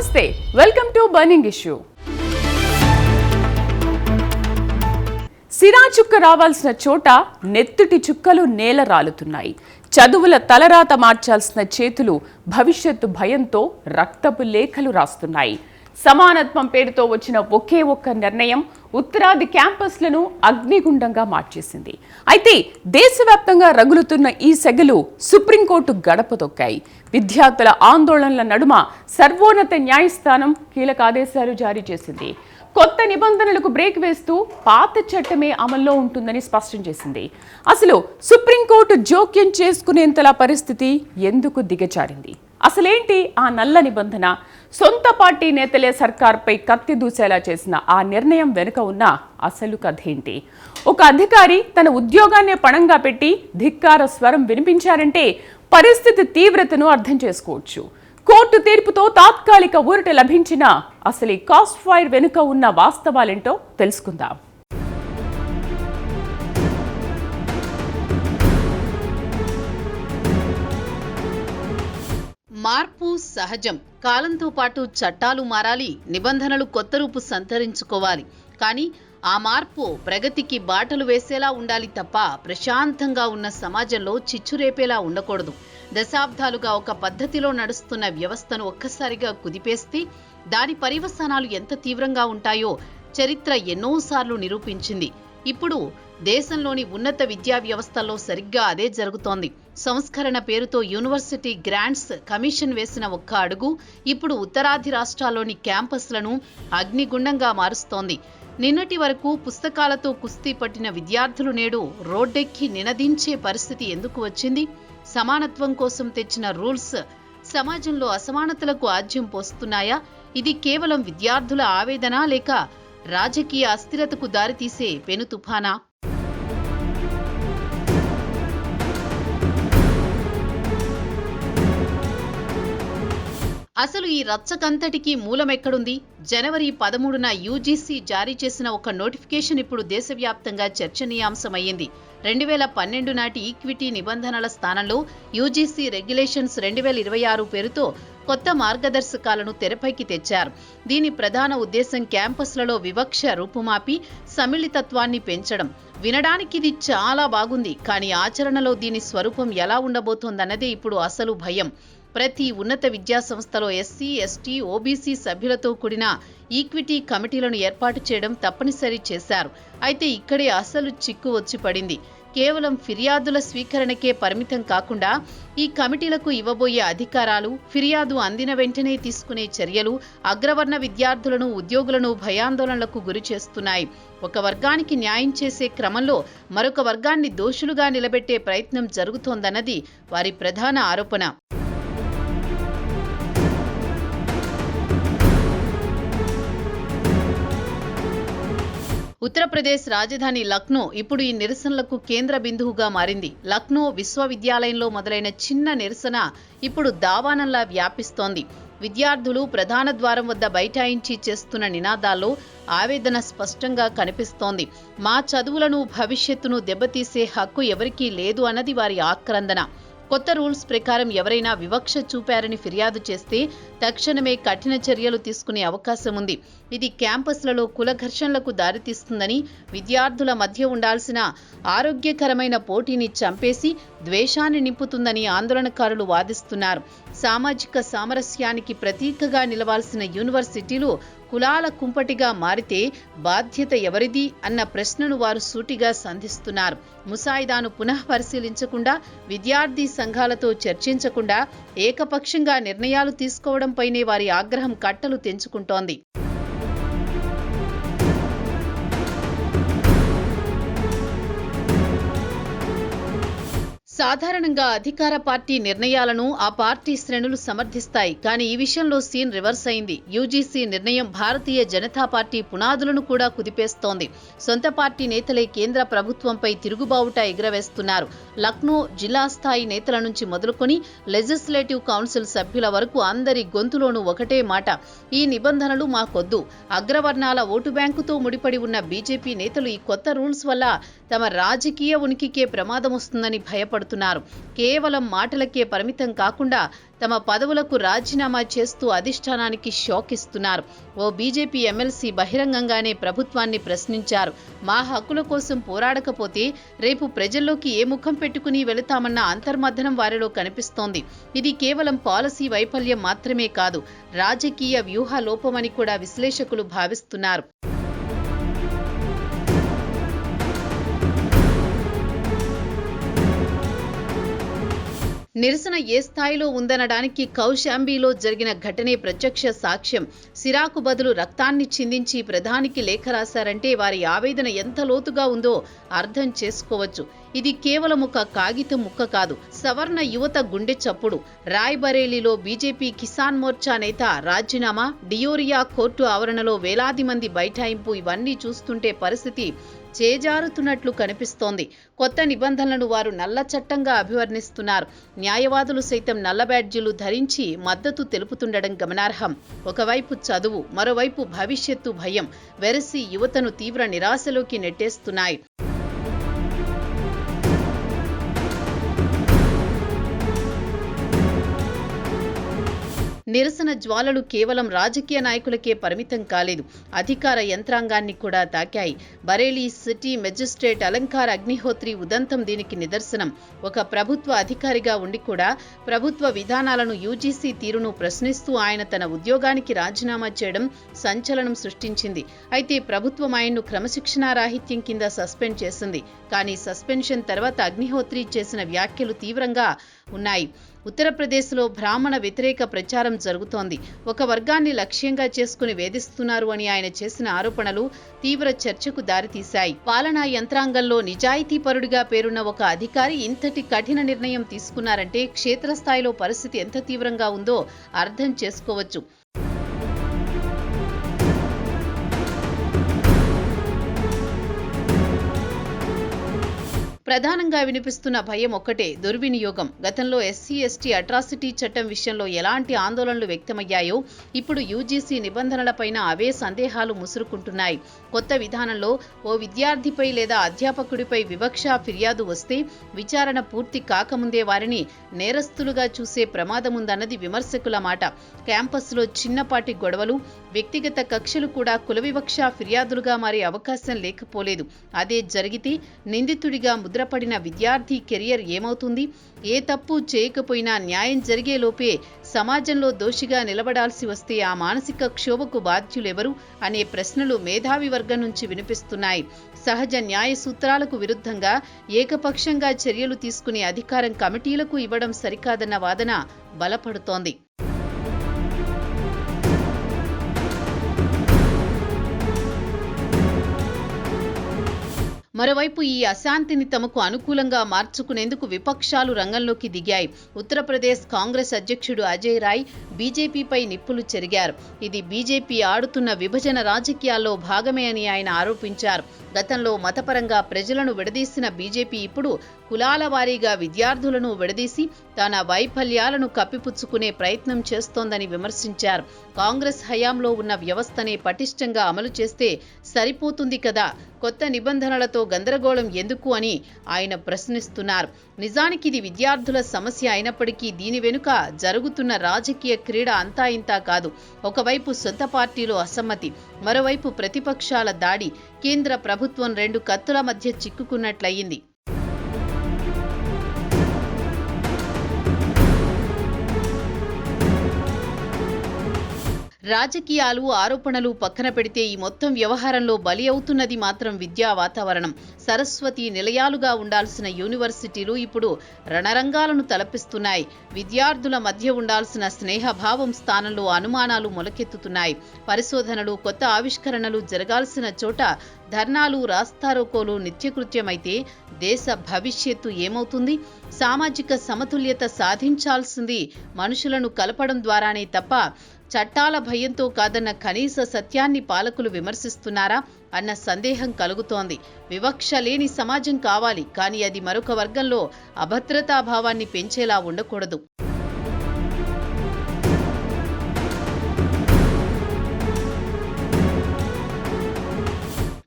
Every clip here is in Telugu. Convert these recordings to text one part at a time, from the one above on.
నమస్తే, వెల్కమ్ టు బర్నింగ్ ఇష్యూ. సిరా చుక్క రావాల్సిన చోట నెత్తుటి చుక్కలు నేల రాలుతున్నాయి. చదువుల తలరాత మార్చాల్సిన చేతులు భవిష్యత్తు భయంతో రక్తపు లేఖలు రాస్తున్నాయి. సమానత్వం పేరుతో వచ్చిన ఒకే ఒక్క నిర్ణయం ఉత్తరాది క్యాంపస్లను అగ్నిగుండంగా మార్చేసింది. అయితే దేశవ్యాప్తంగా రగులుతున్న ఈ సెగలు సుప్రీంకోర్టు గడప తొక్కాయి. విద్యార్థుల ఆందోళనల నడుమ సర్వోన్నత న్యాయస్థానం కీలక ఆదేశాలు జారీ చేసింది. కొత్త నిబంధనలకు బ్రేక్ వేస్తూ పాత చట్టమే అమల్లో ఉంటుందని స్పష్టం చేసింది. అసలు సుప్రీంకోర్టు జోక్యం చేసుకునేంతలా పరిస్థితి ఎందుకు దిగజారింది? అసలేంటి ఆ నల్ల నిబంధన? సొంత పార్టీ నేతలే సర్కార్పై కత్తి దూసేలా చేసిన ఆ నిర్ణయం వెనుక ఉన్న అసలు కథేంటి? ఒక అధికారి తన ఉద్యోగాన్నే పణంగా పెట్టి ధిక్కార స్వరం వినిపించారంటే పరిస్థితి తీవ్రతను అర్థం చేసుకోవచ్చు. కోర్టు తీర్పుతో తాత్కాలిక ఊరట లభించిన అసలు ఈ కాస్ట్ ఫైర్ వెనుక ఉన్న వాస్తవాలేంటో తెలుసుకుందాం. మార్పు సహజం. కాలంతో పాటు చట్టాలు మారాలి, నిబంధనలు కొత్త రూపు సంతరించుకోవాలి. కానీ ఆ మార్పు ప్రగతికి బాటలు వేసేలా ఉండాలి తప్ప ప్రశాంతంగా ఉన్న సమాజంలో చిచ్చురేపేలా ఉండకూడదు. దశాబ్దాలుగా ఒక పద్ధతిలో నడుస్తున్న వ్యవస్థను ఒక్కసారిగా కుదిపేస్తే దాని పర్యవసానాలు ఎంత తీవ్రంగా ఉంటాయో చరిత్ర ఎన్నోసార్లు నిరూపించింది. ఇప్పుడు దేశంలోని ఉన్నత విద్యా వ్యవస్థల్లో సరిగ్గా అదే జరుగుతోంది. సంస్కరణ పేరుతో యూనివర్సిటీ గ్రాంట్స్ కమిషన్ వేసిన ఒక్క అడుగు ఇప్పుడు ఉత్తరాది రాష్ట్రాల్లోని క్యాంపస్లను అగ్నిగుండంగా మారుస్తోంది. నిన్నటి వరకు పుస్తకాలతో కుస్తీ పట్టిన విద్యార్థులు నేడు రోడ్డెక్కి నినదించే పరిస్థితి ఎందుకు వచ్చింది? సమానత్వం కోసం తెచ్చిన రూల్స్ సమాజంలో అసమానతలకు ఆజ్యం పోస్తున్నాయా? ఇది కేవలం విద్యార్థుల ఆవేదన లేక రాజకీయ అస్థిరతకు దారితీసే పెను తుఫానా? అసలు ఈ రచ్చకంతటికి మూలమెక్కడుంది? జనవరి 13న యూజీసీ జారీ చేసిన ఒక నోటిఫికేషన్ ఇప్పుడు దేశవ్యాప్తంగా చర్చనీయాంశమయ్యింది. 2012 నాటి ఈక్విటీ నిబంధనల స్థానంలో యూజీసీ రెగ్యులేషన్స్ 2026 పేరుతో కొత్త మార్గదర్శకాలను తెరపైకి తెచ్చారు. దీని ప్రధాన ఉద్దేశం క్యాంపస్లలో వివక్ష రూపుమాపి సమ్మిళితత్వాన్ని పెంచడం. వినడానికి ఇది చాలా బాగుంది, కానీ ఆచరణలో దీని స్వరూపం ఎలా ఉండబోతోందన్నదే ఇప్పుడు అసలు భయం. ప్రతి ఉన్నత విద్యా సంస్థలో ఎస్సీ, ఎస్టీ, ఓబీసీ సభ్యులతో కూడిన ఈక్విటీ కమిటీలను ఏర్పాటు చేయడం తప్పనిసరి చేశారు. అయితే ఇక్కడే అసలు చిక్కు వచ్చి పడింది. కేవలం ఫిర్యాదుల స్వీకరణకే పరిమితం కాకుండా ఈ కమిటీలకు ఇవ్వబోయే అధికారాలు, ఫిర్యాదు అందిన వెంటనే తీసుకునే చర్యలు అగ్రవర్ణ విద్యార్థులను, ఉద్యోగులను భయాందోళనలకు గురి చేస్తున్నాయి. ఒక వర్గానికి న్యాయం చేసే క్రమంలో మరొక వర్గాన్ని దోషులుగా నిలబెట్టే ప్రయత్నం జరుగుతోందన్నది వారి ప్రధాన ఆరోపణ. ఉత్తరప్రదేశ్ రాజధాని లక్నో ఇప్పుడు ఈ నిరసనలకు కేంద్ర బిందువుగా మారింది. లక్నో విశ్వవిద్యాలయంలో మొదలైన చిన్న నిరసన ఇప్పుడు దావానంలా వ్యాపిస్తోంది. విద్యార్థులు ప్రధాన ద్వారం వద్ద బైఠాయించి చేస్తున్న నినాదాల్లో ఆవేదన స్పష్టంగా కనిపిస్తోంది. మా చదువులను, భవిష్యత్తును దెబ్బతీసే హక్కు ఎవరికీ లేదు అన్నది వారి ఆక్రందన. కొత్త రూల్స్ ప్రకారం ఎవరైనా వివక్ష చూపారని ఫిర్యాదు చేస్తే తక్షణమే కఠిన చర్యలు తీసుకునే అవకాశం ఉంది. ఇది క్యాంపస్లలో కుల ఘర్షణలకు దారితీస్తుందని, విద్యార్థుల మధ్య ఉండాల్సిన ఆరోగ్యకరమైన పోటీని చంపేసి ద్వేషాన్ని నింపుతుందని ఆందోళనకారులు వాదిస్తున్నారు. సామాజిక సామరస్యానికి ప్రతీకగా నిలవాల్సిన యూనివర్సిటీలు కులాల కుంపటిగా మారితే బాధ్యత ఎవరిది అన్న ప్రశ్నను వారు సూటిగా సంధిస్తున్నారు. ముసాయిదాను పునః పరిశీలించకుండా, విద్యార్థి సంఘాలతో చర్చించకుండా ఏకపక్షంగా నిర్ణయాలు తీసుకోవడంపైనే వారి ఆగ్రహం కట్టలు తెంచుకుంటోంది. సాధారణంగా అధికార పార్టీ నిర్ణయాలను ఆ పార్టీ శ్రేణులు సమర్థిస్తాయి. కానీ ఈ విషయంలో సీన్ రివర్స్ అయింది. యూజీసీ నిర్ణయం భారతీయ జనతా పార్టీ పునాదులను కూడా కుదిపేస్తోంది. సొంత పార్టీ నేతలే కేంద్ర ప్రభుత్వంపై తిరుగుబావుట ఎగురవేస్తున్నారు. లక్నో జిల్లా స్థాయి నేతల నుంచి మొదలుకొని లెజిస్లేటివ్ కౌన్సిల్ సభ్యుల వరకు అందరి గొంతులోనూ ఒకటే మాట, ఈ నిబంధనలు మాకొద్దు. అగ్రవర్ణాల ఓటు బ్యాంకుతో ముడిపడి ఉన్న బీజేపీ నేతలు ఈ కొత్త రూల్స్ వల్ల తమ రాజకీయ ఉనికికే ప్రమాదం వస్తుందని భయపడుతున్నారు. మండిపడుతున్నారు. కేవలం మాటలకే పరిమితం కాకుండా తమ పదవులకు రాజీనామా చేస్తూ అధిష్టానానికి షాక్ ఇస్తున్నారు. ఓ బీజేపీ ఎమ్మెల్సీ బహిరంగంగానే ప్రభుత్వాన్ని ప్రశ్నించారు. మా హక్కుల కోసం పోరాడకపోతే రేపు ప్రజల్లోకి ఏ ముఖం పెట్టుకుని వెళతామన్న అంతర్మథనం వారిలో కనిపిస్తోంది. ఇది కేవలం పాలసీ వైఫల్యం మాత్రమే కాదు, రాజకీయ వ్యూహ లోపమని కూడా విశ్లేషకులు భావిస్తున్నారు. నిరసన ఏ స్థాయిలో ఉందనడానికి కౌశాంబిలో జరిగిన ఘటనే ప్రత్యక్ష సాక్ష్యం. సిరాకు బదులు రక్తాన్ని చిందించి ప్రధానికి లేఖ రాశారంటే వారి ఆవేదన ఎంత లోతుగా ఉందో అర్థం చేసుకోవచ్చు. ఇది కేవలం ఒక కాగితం ముక్క కాదు, సవర్ణ యువత గుండె చప్పుడు. రాయ్బరేలీలో బీజేపీ కిసాన్ మోర్చా నేత రాజీనామా, డియోరియా కోర్టు ఆవరణలో వేలాది మంది బైఠాయింపు, ఇవన్నీ చూస్తుంటే పరిస్థితి చేజారుతున్నట్లు కనిపిస్తోంది. కొత్త నిబంధనలను వారు నల్ల చట్టంగా అభివర్ణిస్తున్నారు. న్యాయవాదులు సైతం నల్ల బ్యాడ్జీలు ధరించి మద్దతు తెలుపుతుండడం గమనార్హం. ఒకవైపు చదువు, మరోవైపు భవిష్యత్తు భయం వెరసి యువతను తీవ్ర నిరాశలోకి నెట్టేస్తున్నాయి. నిరసన జ్వాలలు కేవలం రాజకీయ నాయకులకే పరిమితం కాలేదు, అధికార యంత్రాంగాన్ని కూడా తాకాయి. బరేలీ సిటీ మెజిస్ట్రేట్ అలంకార్ అగ్నిహోత్రి ఉదంతం దీనికి నిదర్శనం. ఒక ప్రభుత్వ అధికారిగా ఉండి కూడా ప్రభుత్వ విధానాలను, యూజీసీ తీరును ప్రశ్నిస్తూ ఆయన తన ఉద్యోగానికి రాజీనామా చేయడం సంచలనం సృష్టించింది. అయితే ప్రభుత్వం ఆయన్ను క్రమశిక్షణారాహిత్యం కింద సస్పెండ్ చేసింది. కానీ సస్పెన్షన్ తర్వాత అగ్నిహోత్రి చేసిన వ్యాఖ్యలు తీవ్రంగా ఉన్నాయి. ఉత్తరప్రదేశ్లో బ్రాహ్మణ వ్యతిరేక ప్రచారం జరుగుతోంది. ఒక వర్గాన్ని లక్ష్యంగా చేసుకుని వేధిస్తున్నారు అని ఆయన చేసిన ఆరోపణలు తీవ్ర చర్చకు దారితీశాయి. పాలనా యంత్రాంగంలో నిజాయితీపరుడిగా పేరున్న ఒక అధికారి ఇంతటి కఠిన నిర్ణయం తీసుకున్నారంటే క్షేత్రస్థాయిలో పరిస్థితి ఎంత తీవ్రంగా ఉందో అర్థం చేసుకోవచ్చు. ప్రధానంగా వినిపిస్తున్న భయం ఒక్కటే, దుర్వినియోగం. గతంలో ఎస్సీ/ఎస్టీ అట్రాసిటీ చట్టం విషయంలో ఎలాంటి ఆందోళనలు వ్యక్తమయ్యాయో ఇప్పుడు యూజీసీ నిబంధనలపైన అవే సందేహాలు ముసురుకుంటున్నాయి. కొత్త విధానంలో ఓ విద్యార్థిపై లేదా అధ్యాపకుడిపై వివక్ష ఫిర్యాదు వస్తే విచారణ పూర్తి కాకముందే వారిని నేరస్తులుగా చూసే ప్రమాదముందన్నది విమర్శకుల మాట. క్యాంపస్లో చిన్నపాటి గొడవలు, వ్యక్తిగత కక్షలు కూడా కుల వివక్ష ఫిర్యాదులుగా మారే అవకాశం లేకపోలేదు. అదే జరిగితే నిందితుడిగా ముద్రపడిన విద్యార్థి కెరియర్ ఏమవుతుంది? ఏ తప్పు చేయకపోయినా న్యాయం జరిగేలోపే సమాజంలో దోషిగా నిలబడాల్సి వస్తే ఆ మానసిక క్షోభకు బాధ్యులెవరు అనే ప్రశ్నలు మేధావి వర్గం నుంచి వినిపిస్తున్నాయి. సహజ న్యాయ సూత్రాలకు విరుద్ధంగా ఏకపక్షంగా చర్యలు తీసుకునే అధికారం కమిటీలకు ఇవ్వడం సరికాదన్న వాదన బలపడుతోంది. మరోవైపు ఈ అశాంతిని తమకు అనుకూలంగా మార్చుకునేందుకు విపక్షాలు రంగంలోకి దిగాయి. ఉత్తరప్రదేశ్ కాంగ్రెస్ అధ్యక్షుడు అజయ్ రాయ్ బీజేపీపై నిప్పులు చెరిగారు. ఇది బీజేపీ ఆడుతున్న విభజన రాజకీయాల్లో భాగమే అని ఆయన ఆరోపించారు. గతంలో మతపరంగా ప్రజలను విడదీసిన బీజేపీ ఇప్పుడు కులాల వారీగా విద్యార్థులను విడదీసి తన వైఫల్యాలను కప్పిపుచ్చుకునే ప్రయత్నం చేస్తోందని విమర్శించారు. కాంగ్రెస్ హయాంలో ఉన్న వ్యవస్థనే పటిష్టంగా అమలు చేస్తే సరిపోతుంది కదా, కొత్త నిబంధనలతో గందరగోళం ఎందుకు అని ఆయన ప్రశ్నిస్తున్నారు. నిజానికి ఇది విద్యార్థుల సమస్య అయినప్పటికీ దీని వెనుక జరుగుతున్న రాజకీయ క్రీడ అంతా ఇంతా కాదు. ఒకవైపు సొంత పార్టీలో అసమ్మతి, మరోవైపు ప్రతిపక్షాల దాడి. కేంద్ర ప్రభుత్వం రెండు కత్తుల మధ్య చిక్కుకున్నట్లయింది. రాజకీయాలు, ఆరోపణలు పక్కన పెడితే ఈ మొత్తం వ్యవహారంలో బలి అవుతున్నది మాత్రం విద్యా వాతావరణం. సరస్వతి నిలయాలుగా ఉండాల్సిన యూనివర్సిటీలు ఇప్పుడు రణరంగాలను తలపిస్తున్నాయి. విద్యార్థుల మధ్య ఉండాల్సిన స్నేహభావం స్థానంలో అనుమానాలు మొలకెత్తుతున్నాయి. పరిశోధనలు, కొత్త ఆవిష్కరణలు జరగాల్సిన చోట ధర్నాలు, రాస్తారోకోలు నిత్యకృత్యమైతే దేశ భవిష్యత్తు ఏమవుతుంది? సామాజిక సమతుల్యత సాధించాల్సింది మనుషులను కలపడం ద్వారానే తప్ప చట్టాల భయంతో కాదన్న కనీస సత్యాన్ని పాలకులు విమర్శిస్తున్నారా అన్న సందేహం కలుగుతోంది. వివక్ష లేని సమాజం కావాలి, కానీ అది మరొక వర్గంలో అభద్రతాభావాన్ని పెంచేలా ఉండకూడదు.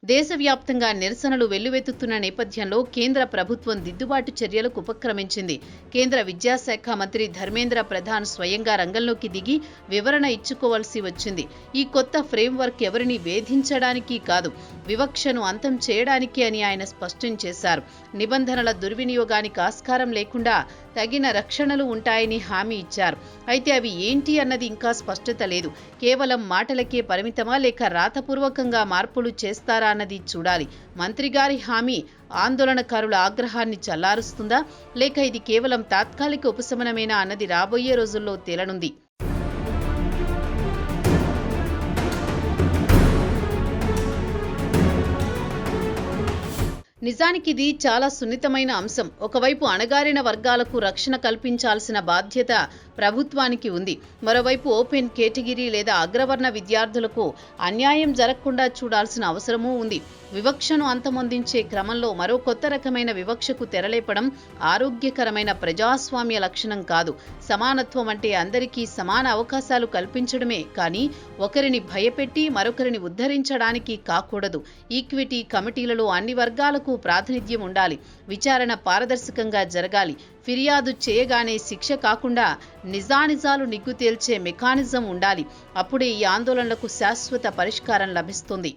దేశవ్యాప్తంగా నిరసనలు వెల్లువెత్తుతున్న నేపథ్యంలో కేంద్ర ప్రభుత్వం దిద్దుబాటు చర్యలకు ఉపక్రమించింది. కేంద్ర విద్యాశాఖ మంత్రి ధర్మేంద్ర ప్రధాన్ స్వయంగా రంగంలోకి దిగి వివరణ ఇచ్చుకోవాల్సి వచ్చింది. ఈ కొత్త ఫ్రేమ్వర్క్ ఎవరిని వేధించడానికి కాదు, వివక్షను అంతం చేయడానికి అని ఆయన స్పష్టం చేశారు. నిబంధనల దుర్వినియోగానికి ఆస్కారం లేకుండా తగిన రక్షణలు ఉంటాయని హామీ ఇచ్చారు. అయితే అవి ఏంటి అన్నది ఇంకా స్పష్టత లేదు. కేవలం మాటలకే పరిమితమా లేక రాతపూర్వకంగా మార్పులు చేస్తారా అన్నది చూడాలి. మంత్రి గారి హామీ ఆందోళనకారుల ఆగ్రహాన్ని చల్లారుస్తుందా లేక ఇది కేవలం తాత్కాలిక ఉపశమనమేనా అన్నది రాబోయే రోజుల్లో తేలనుంది. నిజానికి ఇది చాలా సున్నితమైన అంశం. ఒకవైపు అణగారిన వర్గాలకు రక్షణ కల్పించాల్సిన బాధ్యత ప్రభుత్వానికి ఉంది. మరోవైపు ఓపెన్ కేటగిరీ లేదా అగ్రవర్ణ విద్యార్థులకు అన్యాయం జరగకుండా చూడాల్సిన అవసరమూ ఉంది. వివక్షను అంతమొందించే క్రమంలో మరో కొత్త రకమైన వివక్షకు తెరలేపడం ఆరోగ్యకరమైన ప్రజాస్వామ్య లక్షణం కాదు. సమానత్వం అంటే అందరికీ సమాన అవకాశాలు కల్పించడమే కానీ ఒకరిని భయపెట్టి మరొకరిని ఉద్ధరించడానికి కాకూడదు. ఈక్విటీ కమిటీలలో అన్ని వర్గాలకు ప్రాతినిధ్యం ఉండాలి. విచారణ పారదర్శకంగా జరగాలి. ఫిర్యాదు చేయగానే శిక్ష కాకుండా నిజానిజాలు నిగ్గు తేల్చే మెకానిజం ఉండాలి. అప్పుడే ఈ ఆందోళనలకు శాశ్వత పరిష్కారం లభిస్తుంది.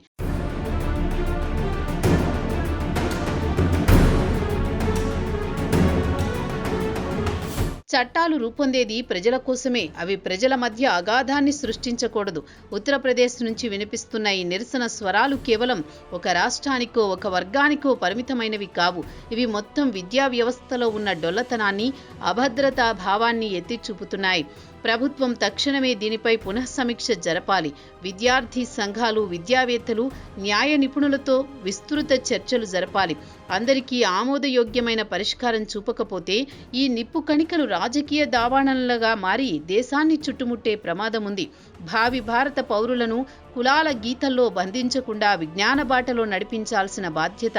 చట్టాలు రూపొందేది ప్రజల కోసమే. అవి ప్రజల మధ్య అగాధాన్ని సృష్టించకూడదు. ఉత్తరప్రదేశ్ నుంచి వినిపిస్తున్న ఈ నిరసన స్వరాలు కేవలం ఒక రాష్ట్రానికో ఒక వర్గానికో పరిమితమైనవి కావు. ఇవి మొత్తం విద్యా వ్యవస్థలో ఉన్న డొల్లతనాన్ని, అభద్రతా భావాన్ని ఎత్తి చూపుతున్నాయి. ప్రభుత్వం తక్షణమే దీనిపై పునఃసమీక్ష జరపాలి. విద్యార్థి సంఘాలు, విద్యావేత్తలు, న్యాయ నిపుణులతో విస్తృత చర్చలు జరపాలి. అందరికీ ఆమోదయోగ్యమైన పరిష్కారం చూపకపోతే ఈ నిప్పు కణికలు రాజకీయ దావాణంలుగా మారి దేశాన్ని చుట్టుముట్టే ప్రమాదం ఉంది. భావి భారత పౌరులను కులాల గీతల్లో బంధించకుండా విజ్ఞాన బాటలో నడిపించాల్సిన బాధ్యత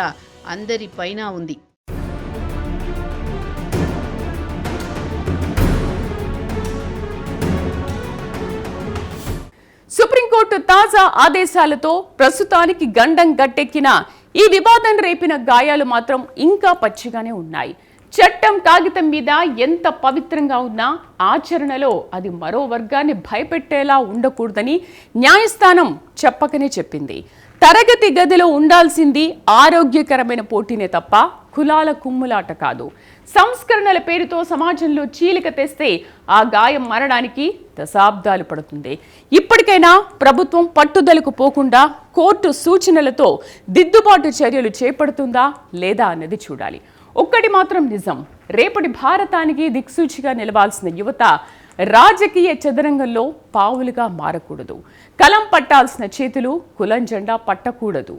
అందరిపైన ఉంది. సుప్రీంకోర్టు తాజా ఆదేశాలతో ప్రస్తుతానికి గండం గట్టెక్కిన ఈ వివాదం రేపిన గాయాలు మాత్రం ఇంకా పచ్చిగానే ఉన్నాయి. చట్టం కాగితం మీద ఎంత పవిత్రంగా ఉన్నా ఆచరణలో అది మరో వర్గాన్ని భయపెట్టేలా ఉండకూడదని న్యాయస్థానం చెప్పకనే చెప్పింది. తరగతి గదిలో ఉండాల్సింది ఆరోగ్యకరమైన పోటీనే తప్ప కులాల కుమ్ములాట కాదు. సంస్కరణల పేరుతో సమాజంలో చీలిక తెస్తే ఆ గాయం మారడానికి దశాబ్దాలు పడుతుంది. ఇప్పటికైనా ప్రభుత్వం పట్టుదలకు పోకుండా కోర్టు సూచనలతో దిద్దుబాటు చర్యలు చేపడుతుందా లేదా అన్నది చూడాలి. ఒక్కటి మాత్రం నిజం, రేపటి భారతానికి దిక్సూచిగా నిలవాల్సిన యువత రాజకీయ చదరంగంలో పావులుగా మారకూడదు. కలం పట్టాల్సిన చేతులు కులం జెండా పట్టకూడదు.